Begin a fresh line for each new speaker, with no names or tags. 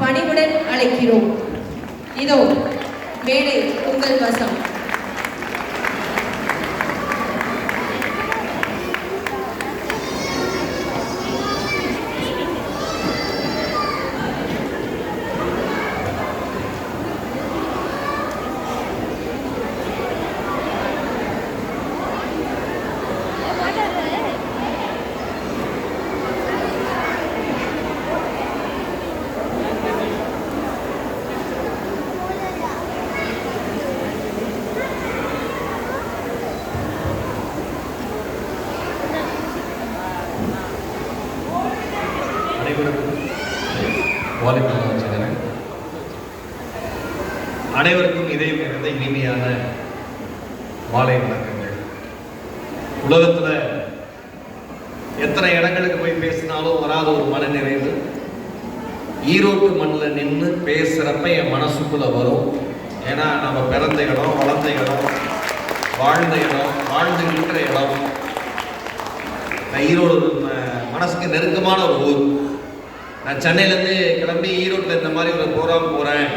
பணிவுடன் அழைக்கிறோம். இதோ மேடை உங்கள் வசம்.
அனைவருக்கும் இதயம் நிறைந்த இனிமையான மாலை வணக்கங்கள். உலகத்துல எத்தனை இடங்களுக்கு போய் பேசினாலும் வராத ஒரு மன நிறைவு ஈரோட்டு மண்ணில் நின்று பேசுறப்ப என் மனசுக்குள்ள வரும். ஏன்னா நம்ம பிறந்த இடம், வளர்ந்த இடம், வாழ்ந்த இடம், வாழ்ந்து இருக்கிற இடம் ஈரோடு மனசுக்கு நெருக்கமான ஒரு ஊர். நான் சென்னையிலேருந்து கிளம்பி ஈரோட்டில் இந்த மாதிரி ஒரு ப்ரோக்ராம் போகிறேன்